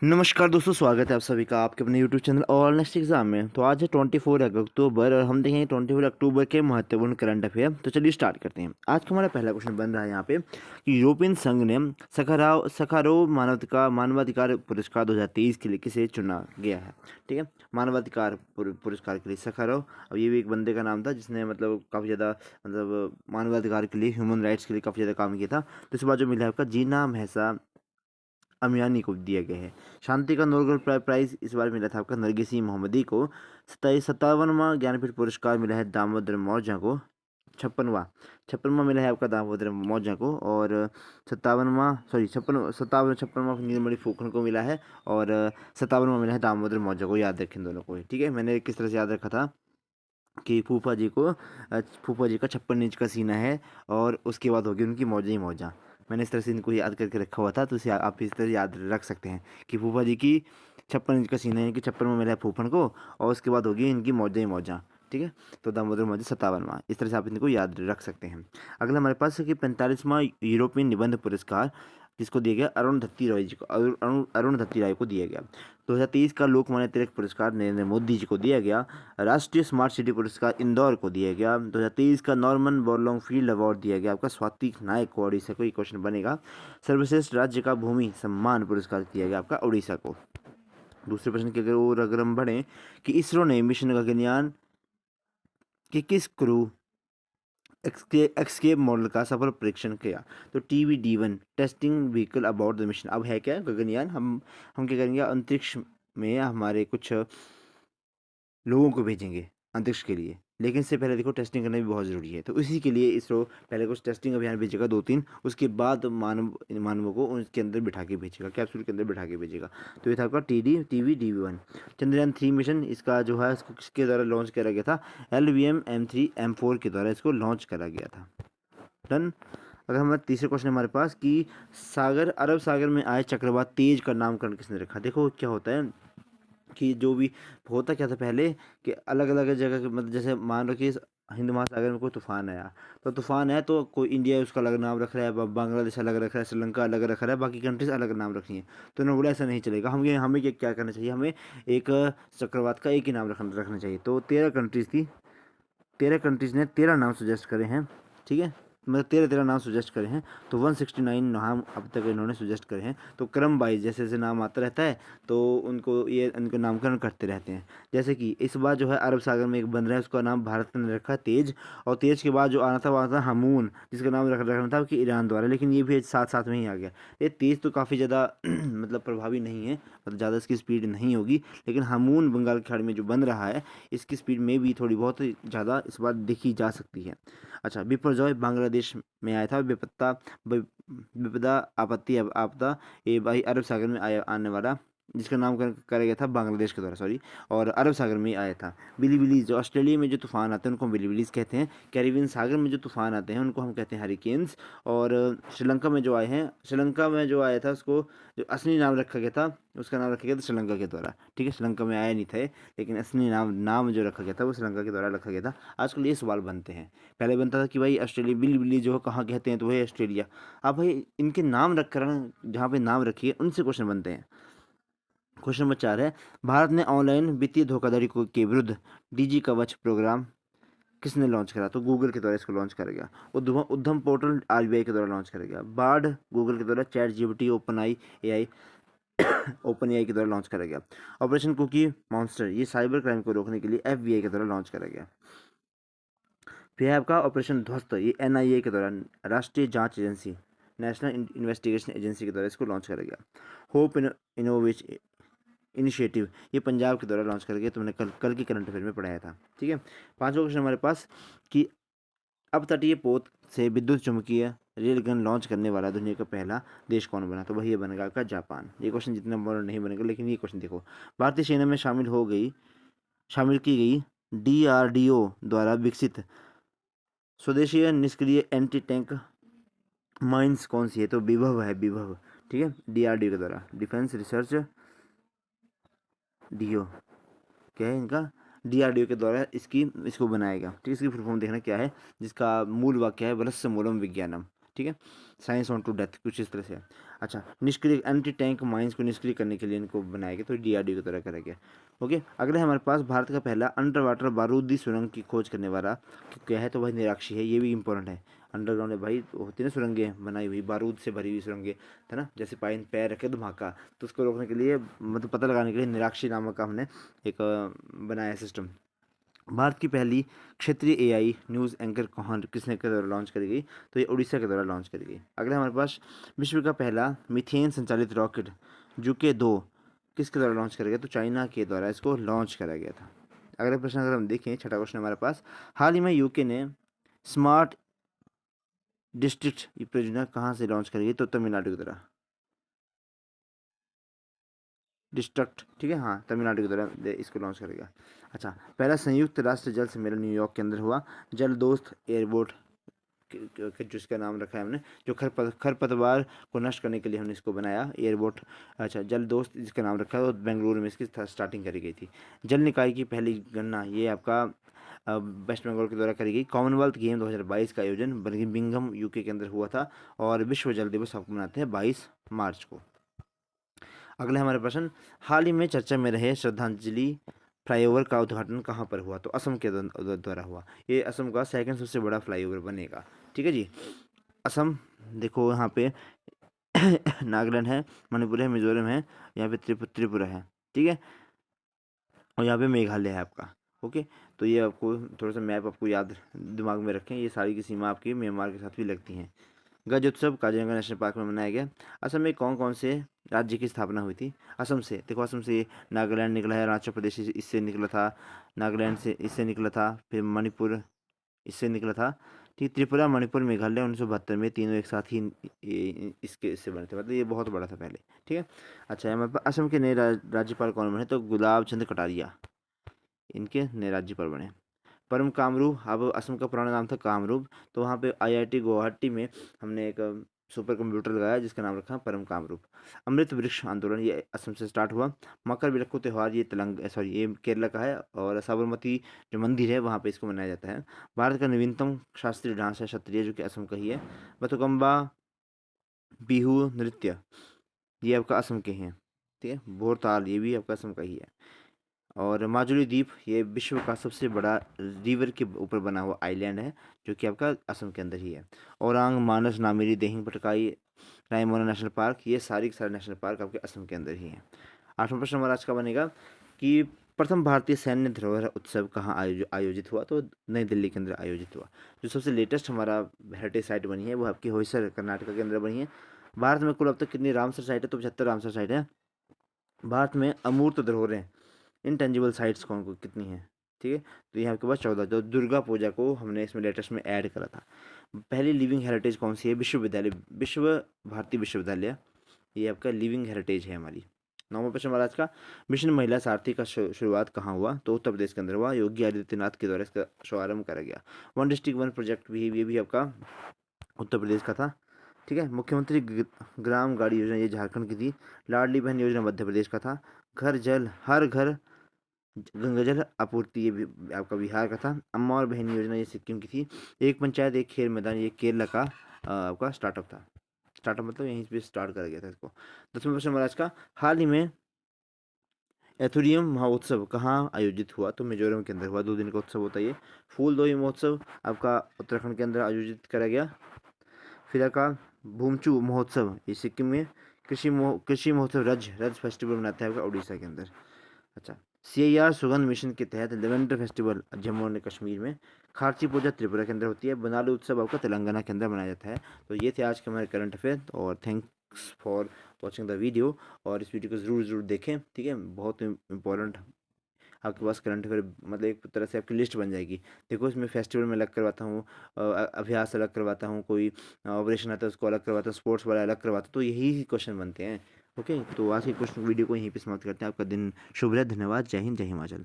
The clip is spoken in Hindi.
नमस्कार दोस्तों, स्वागत है आप सभी का आपके अपने YouTube channel all next exam में। तो आज है 24 अक्टूबर और हम देखेंगे 24 अक्टूबर के महत्वपूर्ण करंट अफेयर। तो चलिए स्टार्ट करते हैं। आज का हमारा पहला क्वेश्चन बन रहा है यहाँ पे कि यूरोपियन संघ ने सखारोव मानवाधिकार पुरस्कार 2023 के लिए किसे चुना गया है। ठीक है, मानवाधिकार पुरस्कार के लिए सखारोव। अब ये भी एक बंदे का नाम था जिसने मतलब काफ़ी ज़्यादा मतलब मानवाधिकार के लिए, ह्यूमन राइट्स के लिए काफ़ी ज़्यादा काम किया था। तो इस बार जो मिला है आपका जीना महसा अमियानी को दिया गया है। शांति का नोबेल प्राइज इस बार मिला था आपका नरगिसी मोहम्मदी को। 57वां ज्ञानपीठ पुरस्कार मिला है दामोदर मौर्य को। 56वां मिला है आपका दामोदर मौर्य को। और 56वां नीलमणि फुकन को मिला है। और 57वां मिला है दामोदर मौर्य को। याद रखें दोनों को, ठीक है। मैंने किस तरह से याद रखा था कि फूफा जी का 56 इंच का सीना है और उसके बाद होगी उनकी मौजा ही मौजा। मैंने इस तरह से इनको याद करके रखा हुआ था, तो इसे आप इस तरह याद रख सकते हैं कि फूफा जी की 56 इंच का सीना है कि 56 में मिला है फूफन को और उसके बाद होगी इनकी मौजा ही मौजा। ठीक है, तो दामोदर मौजा 57वां। इस तरह से आप इनको याद रख सकते हैं। अगला हमारे पास है कि 45वां यूरोपियन निबंध पुरस्कार जिसको दिया गया अरुणधति रॉय जी को, अरुणधति राय को दिया गया। 2023 का लोकमान्य तिलक पुरस्कार नरेंद्र मोदी जी को दिया गया। राष्ट्रीय स्मार्ट सिटी पुरस्कार इंदौर को दिया गया। 2023 का नॉर्मन बोरलॉन्ग फील्ड अवार्ड दिया गया आपका स्वाति नायक को, उड़ीसा को। ये क्वेश्चन बनेगा। सर्वश्रेष्ठ राज्य का भूमि सम्मान पुरस्कार दिया गया आपका उड़ीसा को। दूसरे प्रश्न की अगर हम बढ़ें कि इसरो ने मिशन गगनयान के किस क्रू एक्सकेप मॉडल का सफल परीक्षण किया। तो TBD-1 testing vehicle about the mission. अब है क्या गगनयान, हम क्या करेंगे, अंतरिक्ष में हमारे कुछ लोगों को भेजेंगे अंतरिक्ष के लिए। लेकिन इससे पहले देखो टेस्टिंग करना भी बहुत ज़रूरी है। तो इसी के लिए इसरो पहले कुछ टेस्टिंग अभियान भेजेगा 2-3, उसके बाद मानवों को उसके अंदर बिठा के भेजेगा, कैप्सूल के अंदर बिठा के भेजेगा। तो ये था आपका TBD-1। चंद्रयान 3 मिशन इसका जो है इसको किसके द्वारा लॉन्च करा गया था। LVM-M3-M4 के द्वारा इसको लॉन्च करा गया था। डन। अगर हमारा तीसरे क्वेश्चन हमारे पास कि अरब सागर में आए चक्रवात तेज का नामकरण किसने रखा। देखो क्या होता है कि जो भी होता क्या था पहले कि अलग अलग जगह के मतलब जैसे मान लो कि हिंद महासागर में कोई तूफान आया, तो तूफान है तो कोई इंडिया उसका अलग नाम रख रहा है, बांग्लादेश अलग रख रहा है, श्रीलंका अलग रख रहा है, बाकी कंट्रीज अलग नाम रख रही हैं। तो उन्होंने बोला ऐसा नहीं चलेगा, हमें क्या करना चाहिए, हमें एक चक्रवात का एक ही नाम रखना चाहिए। तो 13 कंट्रीज थी, 13 कंट्रीज़ ने 13 नाम सजेस्ट करे हैं। ठीक है, मतलब 13 नाम सजेस्ट करे हैं। तो 169 नाम अब तक इन्होंने सजेस्ट करे हैं। तो क्रम वाइज जैसे जैसे नाम आता रहता है तो उनको नामकरण करते रहते हैं। जैसे कि इस बार जो है अरब सागर में एक बन रहा है, उसका नाम भारत ने रखा है तेज। और तेज के बाद जो आना था वो आना था हमून, जिसका नाम रखना था कि ईरान द्वारा, लेकिन ये भी साथ साथ में ही आ गया। ये तेज तो काफ़ी ज़्यादा मतलब प्रभावी नहीं है, मतलब ज़्यादा इसकी स्पीड नहीं होगी। लेकिन हमून बंगाल की खाड़ी में जो बन रहा है इसकी स्पीड में भी थोड़ी बहुत ज़्यादा इस बार देखी जा सकती है। अच्छा, बिपरजॉय बांग्लादेश में आया था। विपदा आपत्ति आपदा ये भाई अरब सागर में आया आने वाला, जिसका नामकरण करा गया था बांग्लादेश के द्वारा, सॉरी, और अरब सागर में आया था। बिलीबिलीज जो ऑस्ट्रेलिया में जो तूफान आते हैं उनको बिलीबिलीज कहते हैं। कैरिबियन सागर में जो तूफान आते हैं उनको हम कहते हैं हरिकेन्स। और श्रीलंका में जो आए हैं, श्रीलंका में जो आया था उसको जो असली नाम रखा गया था उसका नाम रखा गया था श्रीलंका के द्वारा। ठीक है, श्रीलंका में आया नहीं थे, लेकिन असली नाम जो रखा गया था वो श्रीलंका के द्वारा रखा गया था। आजकल ये सवाल बनते हैं। पहले बनता था कि भाई ऑस्ट्रेलिया बिली जो कहाँ कहते हैं, तो वही ऑस्ट्रेलिया। अब भाई इनके नाम रख कर जहाँ पे नाम रखिए उनसे क्वेश्चन बनते हैं। क्वेश्चन नंबर 4 है, भारत ने ऑनलाइन वित्तीय धोखाधड़ी के विरुद्ध DG कवच प्रोग्राम किसने लॉन्च करा। तो गूगल के द्वारा इसको लॉन्च करा गया। उद्यम पोर्टल RBI के द्वारा लॉन्च करा गया। बाढ़ गूगल के द्वारा। ChatGPT ओपन AI के द्वारा लॉन्च करा गया। ऑपरेशन कुकी मॉन्स्टर ये साइबर क्राइम को रोकने के लिए FBI के द्वारा लॉन्च करा गया। फिर है आपका ऑपरेशन ध्वस्त, ये NIA के द्वारा, राष्ट्रीय जांच एजेंसी, नेशनल इन्वेस्टिगेशन एजेंसी के द्वारा इसको लॉन्च करा गया। होप इनोवेशन इनिशिएटिव ये पंजाब के द्वारा लॉन्च करा गया। तुमने कल की करंट अफेयर में पढ़ाया था। ठीक है, पांचवा क्वेश्चन हमारे पास कि अब तटीय पोत से विद्युत चुम्बकीय रेलगन लॉन्च करने वाला दुनिया का पहला देश कौन बना। तो वही ये बनेगा आपका जापान। ये क्वेश्चन जितना बड़ा नहीं बनेगा, लेकिन ये क्वेश्चन देखो, भारतीय सेना में शामिल की गई DRDO द्वारा विकसित स्वदेशी निष्क्रिय एंटी टैंक माइंस कौन सी है। तो विभव है, विभव। ठीक है, DRDO के द्वारा, डिफेंस रिसर्च डीओ क्या है इनका, DRDO के द्वारा इसको बनाएगा। ठीक है, इसकी फुल फॉर्म देखना क्या है, जिसका मूल वाक्य है वलस्य मूलम विज्ञानम। ठीक है, साइंस ऑन टू डेथ, कुछ इस तरह से है। अच्छा, निष्क्रिय एंटी टैंक माइंस को निष्क्रिय करने के लिए इनको बनाया गया, तो डीआरडीओ की तरह करा गया। ओके, अगला है हमारे पास भारत का पहला अंडर वाटर बारूदी सुरंग की खोज करने वाला क्या है, तो वह निराक्षी है। ये भी इंपॉर्टेंट है। अंडरग्राउंड है भाई, तो होती है ना सुरंगें बनाई हुई बारूद से भरी हुई सुरंगें, है ना, जैसे पाइन पैर रखे धमाका, तो उसको रोकने के लिए, मतलब पता लगाने के लिए निराक्षी नामक का हमने एक बनाया सिस्टम। भारत की पहली क्षेत्रीय एआई न्यूज़ एंकर कहाँ किसने के द्वारा लॉन्च करी गई, तो ये उड़ीसा के द्वारा लॉन्च करी गई। अगला हमारे पास विश्व का पहला मीथेन संचालित रॉकेट जुके 2 किसके द्वारा लॉन्च करा गया, तो चाइना के द्वारा इसको लॉन्च करा गया था। अगला प्रश्न अगर हम देखें, छठा क्वेश्चन हमारे पास, हाल ही में यूके ने स्मार्ट डिस्ट्रिक्ट परियोजना कहाँ से लॉन्च करी गई, तो तमिलनाडु की तरह डिस्ट्रक्ट, ठीक है, हाँ, तमिलनाडु की तरफ इसको लॉन्च करेगा। अच्छा, पहला संयुक्त राष्ट्र जल सम्मेलन न्यूयॉर्क के अंदर हुआ। जल दोस्त एयरबोट जिसका नाम रखा है हमने, जो खरपतवार को नष्ट करने के लिए हमने इसको बनाया एयरबोट। अच्छा, जल दोस्त जिसका नाम रखा है, वो बेंगलुरु में इसकी स्टार्टिंग करी गई थी। जल निकाय की पहली गणना ये आपका वेस्ट बंगाल के द्वारा करी गई। कॉमनवेल्थ गेम 2022 का आयोजन बर्मिंघम यूके के अंदर हुआ था। और विश्व जल दिवस आपको मनाते हैं 22 मार्च को। अगला हमारे प्रश्न, हाल ही में चर्चा में रहे श्रद्धांजलि फ्लाईओवर का उद्घाटन कहाँ पर हुआ, तो असम के द्वारा हुआ। ये असम का सेकंड सबसे बड़ा फ्लाईओवर बनेगा, ठीक है जी। असम, देखो यहाँ पे नागालैंड है, मणिपुर है, मिजोरम है, यहाँ पे त्रिपुरा है, ठीक है, और यहाँ पे मेघालय है आपका। ओके, तो ये आपको थोड़ा सा मैप आपको याद दिमाग में रखें, ये सारी की सीमा आपकी म्यांमार के साथ भी लगती हैं। गज उत्सव काजीरंगा नेशनल पार्क में मनाया गया। असम में कौन कौन से राज्य की स्थापना हुई थी, असम से, देखो असम से नागालैंड निकला है, अरुणाचल प्रदेश इससे निकला था, नागालैंड से इससे निकला था, फिर मणिपुर इससे निकला था, ठीक, त्रिपुरा मणिपुर मेघालय 1972 में तीनों एक साथ ही इससे बने थे, मतलब ये बहुत बड़ा था पहले, ठीक है। अच्छा, हमारे पास असम के नए राज्यपाल कौन बने, तो गुलाब चंद कटारिया इनके नए राज्यपाल बने। परम कामरूप, अब असम का पुराना नाम था कामरूप, तो वहाँ पे आईआईटी गुवाहाटी में हमने एक सुपर कंप्यूटर लगाया जिसका नाम रखा परम कामरूप। अमृत वृक्ष आंदोलन ये असम से स्टार्ट हुआ। मकर विलक्कू त्यौहार ये ये केरला का है, और साबरमती जो मंदिर है वहाँ पे इसको मनाया जाता है। भारत का नवीनतम शास्त्रीय डांस है क्षत्रिय, जो कि असम का ही है। बथुकम्बा बिहू नृत्य ये आपका असम के हैं, ठीक है। भोरताल ये भी आपका असम का ही है। और माजुली द्वीप ये विश्व का सबसे बड़ा रिवर के ऊपर बना हुआ आइलैंड है, जो कि आपका असम के अंदर ही है। औरांग, मानस, नामेरी, देहिंग पटकाई, रायमोना नेशनल पार्क ये सारी के सारे नेशनल पार्क आपके असम के अंदर ही हैं। आठवां प्रश्न हमारा आज का बनेगा कि प्रथम भारतीय सैन्य धरोहर उत्सव कहाँ आयोजित हुआ, तो नई दिल्ली के अंदर आयोजित हुआ। जो सबसे लेटेस्ट हमारा हेरिटेज साइट बनी है वो आपकी होयसर कर्नाटक के अंदर बनी है। भारत में कुल अब तक कितनी रामसर साइट है, तो 75 रामसर साइट है। भारत में अमूर्त धरोहरें इनटेंजिबल साइट्स कौन को कितनी हैं, ठीक है, तो यहाँ आपके पास 14। जो दुर्गा पूजा को हमने इसमें लेटेस्ट में ऐड करा था। पहली लिविंग हेरिटेज कौन सी है, विश्वविद्यालय, विश्व भारती विश्वविद्यालय ये आपका लिविंग हेरिटेज है हमारी। नौवां प्रश्न हमारा आज का, मिशन महिला सारथी का शुरुआत कहाँ हुआ, तो उत्तर प्रदेश के अंदर हुआ। योगी आदित्यनाथ के द्वारा इसका शुभारंभ करा गया। वन डिस्ट्रिक्ट वन प्रोजेक्ट भी ये भी आपका उत्तर प्रदेश का था, ठीक है। मुख्यमंत्री ग्राम गाड़ी योजना ये झारखंड की थी। लाडली बहन योजना मध्य प्रदेश का था। घर जल हर घर गंगा जल आपूर्ति ये भी आपका बिहार का था। अम्मा और बहन योजना ये सिक्किम की थी। एक पंचायत एक खेल मैदान ये केरला का आपका स्टार्टअप था। स्टार्टअप मतलब यहीं पे स्टार्ट करा गया था इसको। 10वां प्रश्न हमारा आज का, हाल ही में एथुरियम महोत्सव कहाँ आयोजित हुआ, तो मिजोरम के अंदर हुआ। 2 दिन का उत्सव होता है ये। फूलदेई महोत्सव आपका उत्तराखंड के अंदर आयोजित करा गया। फिर आपका भूमचू महोत्सव ये सिक्किम में। कृषि महोत्सव रज रज फेस्टिवल मनाते हैं आपका उड़ीसा के अंदर। अच्छा, सीआईआर सुगंध मिशन के तहत lavender festival Jammu and Kashmir में। खारची पूजा त्रिपुरा के अंदर होती है। बनालू उत्सव आपका तेलंगाना के अंदर मनाया जाता है। तो ये थे आज के हमारे करंट अफेयर, और thanks for watching the video. और इस वीडियो को ज़रूर ज़रूर देखें, ठीक है, बहुत इंपॉर्टेंट आपके पास करंट अफेयर, मतलब एक तरह से आपकी लिस्ट बन जाएगी। देखो इसमें फेस्टिवल में अलग करवाता हूँ, अभ्यास अलग करवाता हूँ, कोई ऑपरेशन आता है उसको अलग करवाता हूँ, स्पोर्ट्स वाला अलग करवाता हूँ, तो यही क्वेश्चन बनते हैं। ओके, तो आज की क्वेश्चन वीडियो को यहीं पे समाप्त करते हैं। आपका दिन शुभ रहे, धन्यवाद, जय हिंद, जय हिमाचल।